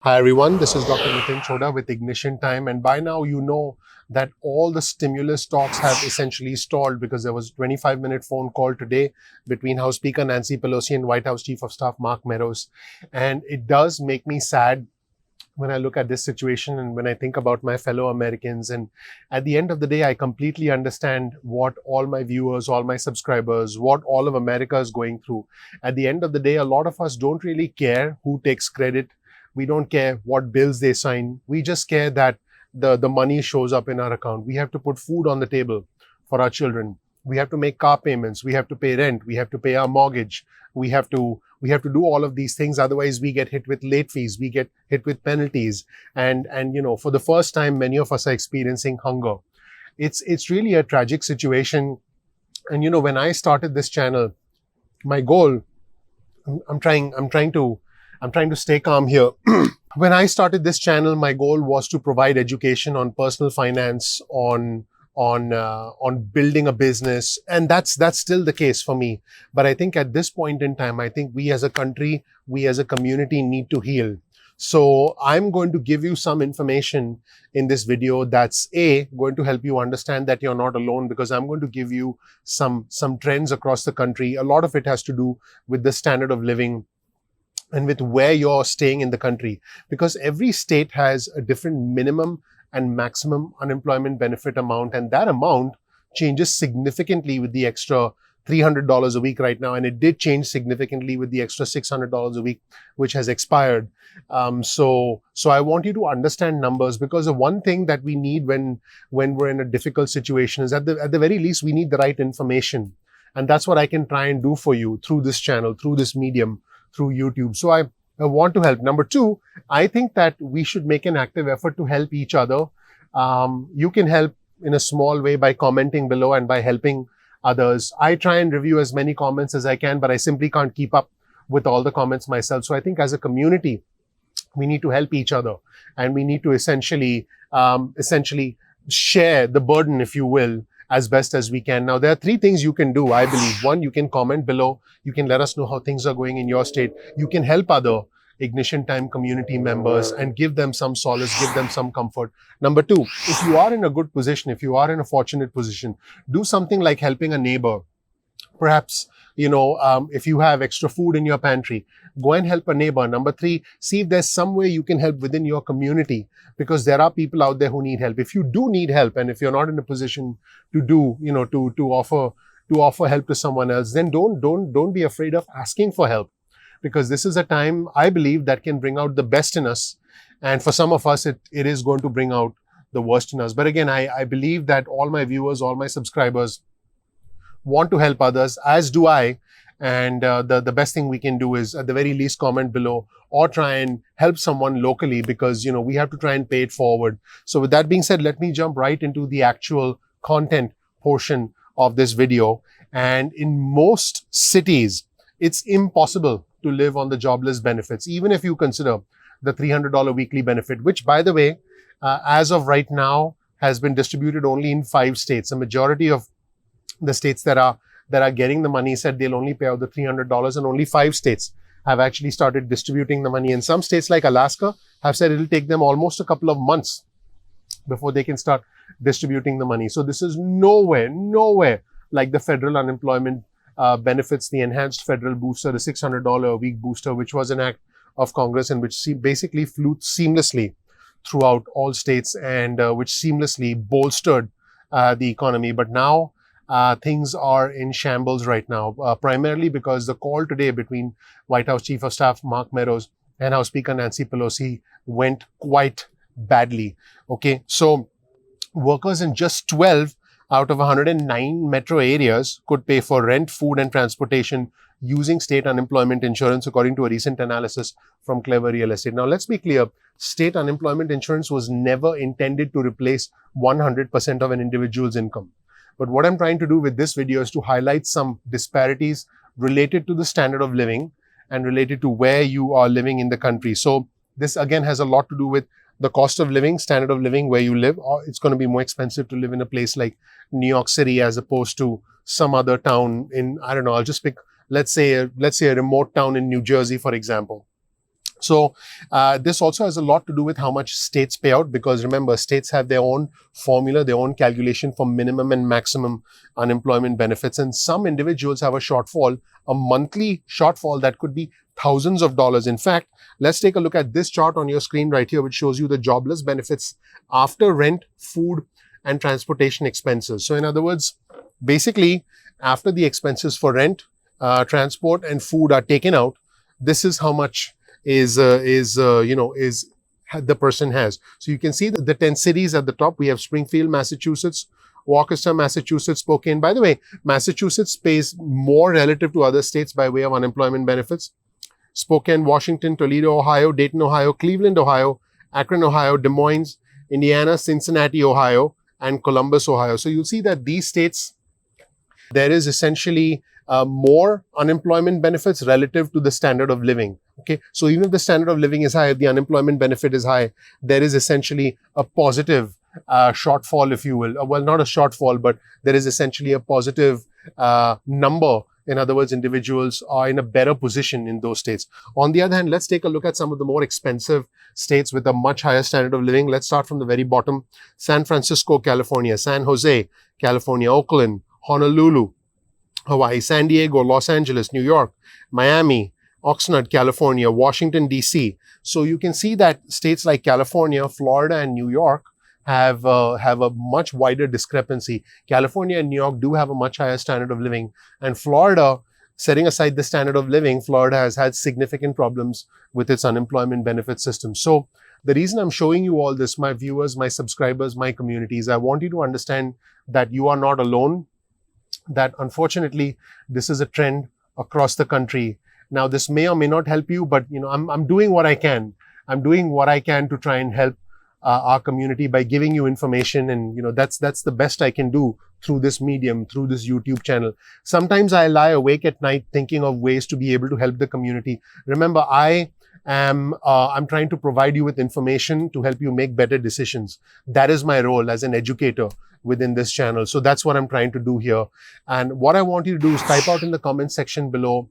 Hi everyone, this is Dr. Nitin Choda with Ignition Time, and by now you know that all the stimulus talks have essentially stalled because there was a 25-minute phone call today between House Speaker Nancy Pelosi and White House Chief of Staff Mark Meadows. And it does make me sad when I look at this situation and when I think about my fellow Americans. And at the end of the day, I completely understand what all my viewers, all my subscribers, what all of America is going through. At the end of the day, a lot of us don't really care who takes credit. We don't care what bills they sign. We just care that the money shows up in our account. We have to put food on the table for our children. We have to make car payments. We have to pay rent. We have to pay our mortgage. We have to do all of these things. Otherwise, we get hit with late fees. We get hit with penalties. And for the first time, many of us are experiencing hunger. It's really a tragic situation. And when I started this channel, my goal, I'm trying to stay calm here. When I started this channel, my goal was to provide education on personal finance, on building a business, and that's still the case for me. But I think at this point in time, I think we as a country, we as a community need to heal. So I'm going to give you some information in this video that's going to help you understand that you're not alone, because I'm going to give you some trends across the country. A lot of it has to do with the standard of living and with where you're staying in the country, because every state has a different minimum and maximum unemployment benefit amount, and that amount changes significantly with the extra $300 a week right now, and it did change significantly with the extra $600 a week, which has expired. So I want you to understand numbers, because the one thing that we need when we're in a difficult situation is at the very least we need the right information, and that's what I can try and do for you through this channel, through this medium, through YouTube. So I want to help. Number two, I think that we should make an active effort to help each other. You can help in a small way by commenting below and by helping others. I try and review as many comments as I can, but I simply can't keep up with all the comments myself. So I think as a community, we need to help each other, and we need to essentially share the burden, if you will, as best as we can. Now, there are three things you can do, I believe. One, you can comment below. You can let us know how things are going in your state. You can help other Ignition Time community members and give them some solace, give them some comfort. Number two, if you are in a good position, if you are in a fortunate position, do something like helping a neighbor. Perhaps, if you have extra food in your pantry, go and help a neighbor. Number three, see if there's some way you can help within your community, because there are people out there who need help. If you do need help, and if you're not in a position to offer help to someone else, then don't be afraid of asking for help, because this is a time, I believe, that can bring out the best in us. And for some of us, it is going to bring out the worst in us. But again, I believe that all my viewers, all my subscribers want to help others, as do I. And the best thing we can do is, at the very least, comment below or try and help someone locally, because, we have to try and pay it forward. So with that being said, let me jump right into the actual content portion of this video. And in most cities, it's impossible to live on the jobless benefits, even if you consider the $300 weekly benefit, which, by the way, as of right now, has been distributed only in 5 states. A majority of the states that are getting the money said they'll only pay out the $300, and only 5 states have actually started distributing the money. And some states like Alaska have said it'll take them almost a couple of months before they can start distributing the money. So this is nowhere like the federal unemployment benefits, the enhanced federal booster, the $600 a week booster, which was an act of Congress and which basically flew seamlessly throughout all states, and which seamlessly bolstered the economy. But now things are in shambles right now, primarily because the call today between White House Chief of Staff Mark Meadows and House Speaker Nancy Pelosi went quite badly. Okay, so workers in just 12 out of 109 metro areas could pay for rent, food, and transportation using state unemployment insurance, according to a recent analysis from Clever Real Estate. Now, let's be clear. State unemployment insurance was never intended to replace 100% of an individual's income. But what I'm trying to do with this video is to highlight some disparities related to the standard of living and related to where you are living in the country. So this, again, has a lot to do with the cost of living, standard of living, where you live. Or it's going to be more expensive to live in a place like New York City as opposed to some other town in, I don't know, I'll just pick, let's say a remote town in New Jersey, for example. So this also has a lot to do with how much states pay out, because remember, states have their own formula, their own calculation for minimum and maximum unemployment benefits. And some individuals have a shortfall, a monthly shortfall that could be thousands of dollars. In fact, let's take a look at this chart on your screen right here, which shows you the jobless benefits after rent, food, and transportation expenses. So in other words, basically, after the expenses for rent, transport, and food are taken out, this is how much is the person has. So you can see the 10 cities at the top. We have Springfield, Massachusetts, Worcester, Massachusetts, Spokane. By the way, Massachusetts pays more relative to other states by way of unemployment benefits. Spokane, Washington, Toledo, Ohio, Dayton, Ohio, Cleveland, Ohio, Akron, Ohio, Des Moines, Indiana, Cincinnati, Ohio, and Columbus, Ohio. So you'll see that these states, there is essentially more unemployment benefits relative to the standard of living. Okay, so even if the standard of living is high, if the unemployment benefit is high, there is essentially a positive shortfall, if you will. Well, not a shortfall, but there is essentially a positive number. In other words, individuals are in a better position in those states. On the other hand, let's take a look at some of the more expensive states with a much higher standard of living. Let's start from the very bottom. San Francisco, California, San Jose, California, Oakland, Honolulu, Hawaii, San Diego, Los Angeles, New York, Miami, Oxnard, California, Washington, D.C. So you can see that states like California, Florida, and New York have a much wider discrepancy. California and New York do have a much higher standard of living. And Florida, setting aside the standard of living, Florida has had significant problems with its unemployment benefit system. So the reason I'm showing you all this, my viewers, my subscribers, my communities, I want you to understand that you are not alone, that unfortunately, this is a trend across the country. Now, this may or may not help you, but I'm doing what I can. I'm doing what I can to try and help our community by giving you information, and that's the best I can do through this medium, through this YouTube channel. Sometimes I lie awake at night thinking of ways to be able to help the community. Remember, I'm trying to provide you with information to help you make better decisions. That is my role as an educator within this channel. So that's what I'm trying to do here. And what I want you to do is type out in the comment section below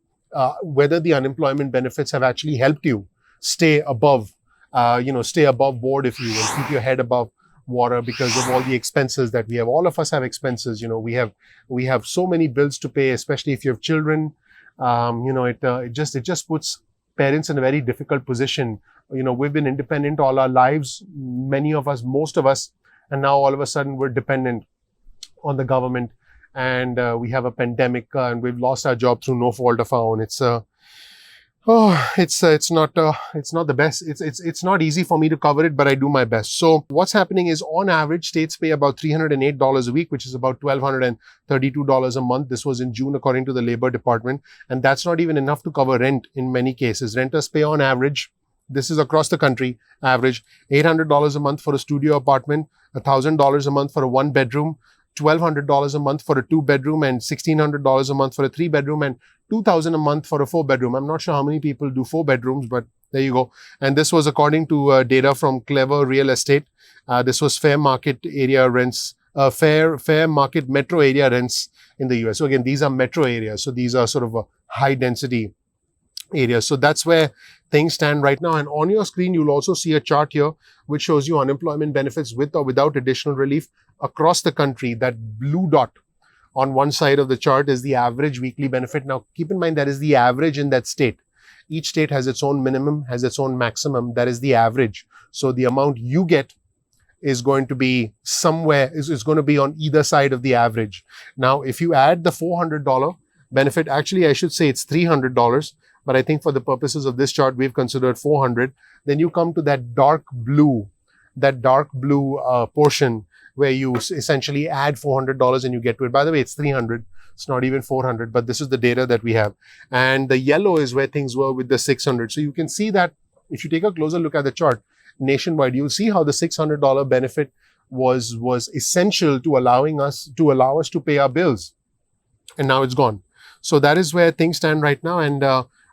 whether the unemployment benefits have actually helped you stay above board, if you will, keep your head above water because of all the expenses that we have. All of us have expenses. We have so many bills to pay, especially if you have children. It just puts parents in a very difficult position. We've been independent all our lives, many of us, most of us, and now all of a sudden we're dependent on the government, and we have a pandemic, and we've lost our job through no fault of our own. It's not the best. It's not easy for me to cover it, but I do my best. So what's happening is, on average, states pay about $308 a week, which is about $1,232 a month. This was in June, according to the Labor Department. And that's not even enough to cover rent in many cases. Renters pay on average, this is across the country, average $800 a month for a studio apartment, $1,000 a month for a one bedroom, $1,200 a month for a two bedroom, and $1,600 a month for a three bedroom, and $2,000 a month for a four bedroom. I'm not sure how many people do four bedrooms, but there you go. And this was according to data from Clever Real Estate. This was fair market area rents, fair market metro area rents in the US. So again, these are metro areas. So these are sort of a high density areas. So that's where things stand right now. And on your screen, you'll also see a chart here, which shows you unemployment benefits with or without additional relief across the country. That blue dot on one side of the chart is the average weekly benefit. Now, keep in mind that is the average in that state. Each state has its own minimum, has its own maximum. That is the average. So the amount you get is going to be somewhere, is going to be on either side of the average. Now, if you add the $400 benefit, actually, I should say it's $300, but I think for the purposes of this chart, we've considered $400. Then you come to that dark blue portion, where you essentially add $400 and you get to it. By the way, it's $300. It's not even $400, but this is the data that we have. And the yellow is where things were with the $600. So you can see that if you take a closer look at the chart nationwide, you'll see how the $600 benefit was essential to allow us to pay our bills. And now it's gone. So that is where things stand right now. And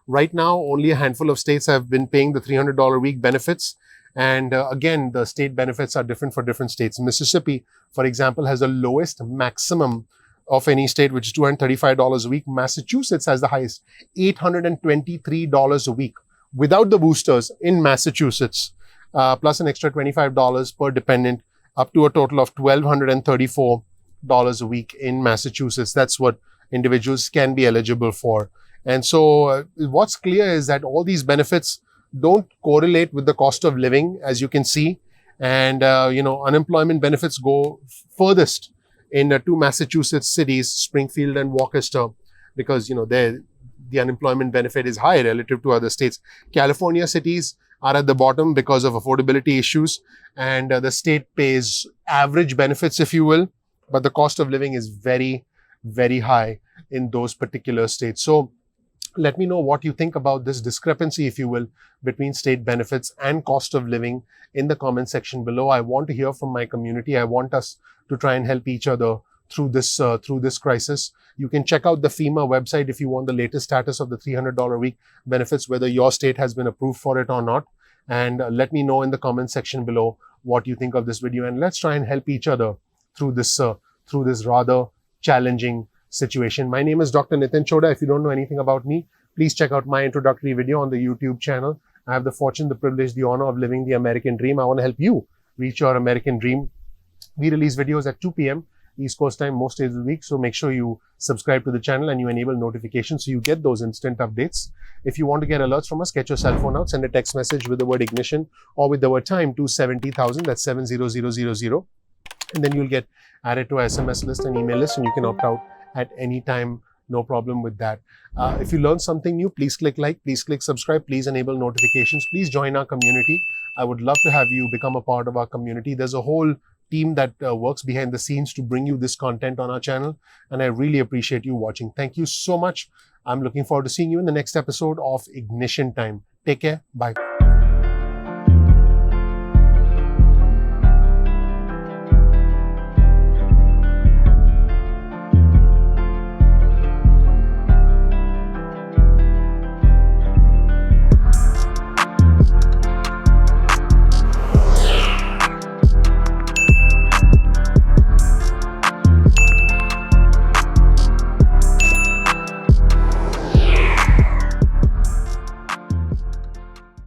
right now, only a handful of states have been paying the $300 a week benefits. And again, the state benefits are different for different states. Mississippi, for example, has the lowest maximum of any state, which is $235 a week. Massachusetts has the highest, $823 a week. without the boosters in Massachusetts, plus an extra $25 per dependent, up to a total of $1,234 a week in Massachusetts. That's what individuals can be eligible for. And so what's clear is that all these benefits don't correlate with the cost of living, as you can see. And, unemployment benefits go furthest in two Massachusetts cities, Springfield and Worcester, because, the unemployment benefit is high relative to other states. California cities are at the bottom because of affordability issues, and the state pays average benefits, if you will, but the cost of living is very, very high in those particular states. So let me know what you think about this discrepancy, if you will, between state benefits and cost of living in the comment section below. I want to hear from my community. I want us to try and help each other through this crisis. You can check out the FEMA website if you want the latest status of the $300 a week benefits, whether your state has been approved for it or not. And let me know in the comment section below what you think of this video. And let's try and help each other through this rather challenging situation. My name is Dr. Nitin Choda. If you don't know anything about me, please check out my introductory video on the YouTube channel. I have the fortune, the privilege, the honor of living the American dream. I want to help you reach your American dream. We release videos at 2 p.m. East Coast time most days of the week. So make sure you subscribe to the channel and you enable notifications so you get those instant updates. If you want to get alerts from us, get your cell phone out, send a text message with the word ignition or with the word time to 70,000. That's 70000. And then you'll get added to our SMS list and email list, and you can opt out at any time. No problem with that. If you learned something new, please click like, please click subscribe, please enable notifications, please join our community. I would love to have you become a part of our community. There's a whole team that works behind the scenes to bring you this content on our channel, and I really appreciate you watching. Thank you so much. I'm looking forward to seeing you in the next episode of Ignition Time. Take care. Bye.